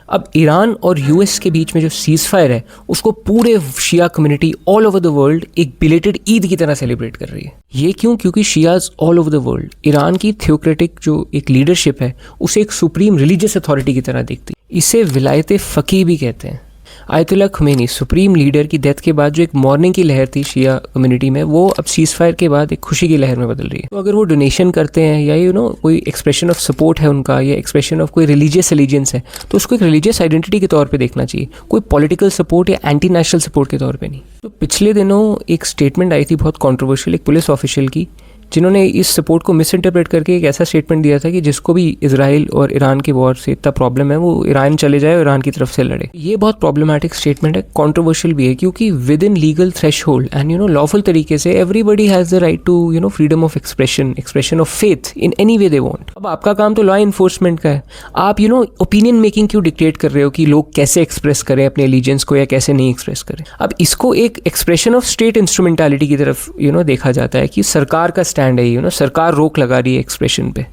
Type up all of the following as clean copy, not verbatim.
अब ईरान और यूएस के बीच में जो सीज़फायर है उसको पूरे Shia community all over the world एक बिलेटेड ईद की तरह सेलिब्रेट कर रही है। ये क्यों? क्योंकि Shias all over the world Iran की थियोक्रेटिक जो एक लीडरशिप है उसे एक सुप्रीम रिलीजियस अथॉरिटी की तरह देखती है। इसे विलायत फ़क़ीह भी कहते हैं। आयतुल्लाह ख़ुमैनी सुप्रीम लीडर की डेथ के बाद जो एक मॉर्निंग की लहर थी शिया कम्युनिटी में, वो अब सीज़फायर के बाद एक खुशी की लहर में बदल रही है। तो अगर वो डोनेशन करते हैं या कोई एक्सप्रेशन ऑफ सपोर्ट है उनका या एक्सप्रेशन ऑफ कोई रिलीजियस एलिजेंस है तो उसको एक रिलीजियस आइडेंटिटी के तौर पे देखना चाहिए, कोई पॉलिटिकल सपोर्ट या एंटी नेशनल सपोर्ट के तौर पे नहीं। तो पिछले दिनों एक स्टेटमेंट आई थी बहुत कॉन्ट्रोवर्शियल एक पुलिस ऑफिशियल की, जिन्होंने इस सपोर्ट को मिस इंटरप्रेट करके एक ऐसा स्टेटमेंट दिया था कि जिसको भी इजराइल और ईरान के वॉर से इतना प्रॉब्लम है वो ईरान चले जाए और ईरान की तरफ से लड़े। ये बहुत प्रॉब्लमेटिक स्टेटमेंट है, कंट्रोवर्शियल भी है, क्योंकि within legal threshold and lawful तरीके से everybody has the right to freedom of expression of faith in any way they want. अब आपका काम तो लॉ इन्फोर्समेंट का है, आप ओपिनियन मेकिंग क्यों डिक्टेट कर रहे हो कि लोग कैसे एक्सप्रेस करें अपने एलिजेंस को या कैसे नहीं एक्सप्रेस करें। अब इसको एक एक्सप्रेशन ऑफ स्टेट इंस्ट्रूमेंटालिटी की तरफ देखा जाता है कि सरकार का स्टैंड है, सरकार रोक लगा रही है एक्सप्रेशन पे।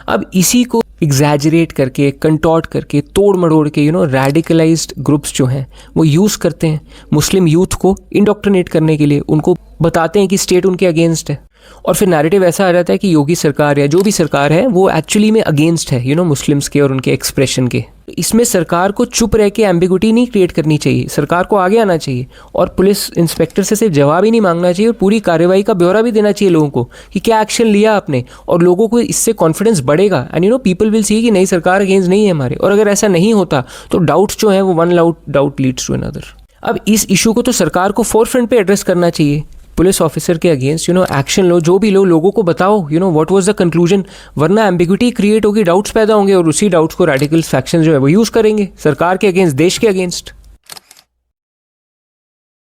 अब इसी को एग्जैजरेट करके, कंटॉर्ट करके, तोड़ मड़ोड़ के रेडिकलाइज्ड ग्रुप्स जो हैं वो यूज़ करते हैं मुस्लिम यूथ को इंडोक्ट्रिनेट करने के लिए। उनको बताते हैं कि स्टेट उनके अगेंस्ट है और फिर नैरेटिव ऐसा आ जाता है कि योगी सरकार या जो भी सरकार है वो एक्चुअली में अगेंस्ट है मुस्लिम्स के और उनके एक्सप्रेशन के। इसमें सरकार को चुप रह के एम्बिगुइटी नहीं क्रिएट करनी चाहिए, सरकार को आगे आना चाहिए और पुलिस इंस्पेक्टर से सिर्फ जवाब ही नहीं मांगना चाहिए और पूरी कार्रवाई का ब्यौरा भी देना चाहिए लोगों को कि क्या एक्शन लिया आपने, और लोगों को इससे कॉन्फिडेंस बढ़ेगा एंड पीपल विल सी कि नहीं, सरकार अगेंस्ट नहीं है हमारे। और अगर ऐसा नहीं होता तो डाउट्स जो है वो one doubt leads to another. अब इस इशू को तो सरकार को फोरफ्रंट पे एड्रेस करना चाहिए, पुलिस ऑफिसर के अगेंस्ट एक्शन लो, जो भी लो, लोगों को बताओ व्हाट वाज द कंक्लूजन, वरना एम्बिग्युइटी क्रिएट होगी, डाउट्स पैदा होंगे और उसी डाउट्स को रेडिकल फैक्शन जो है वो यूज़ करेंगे सरकार के अगेंस्ट, देश के अगेंस्ट।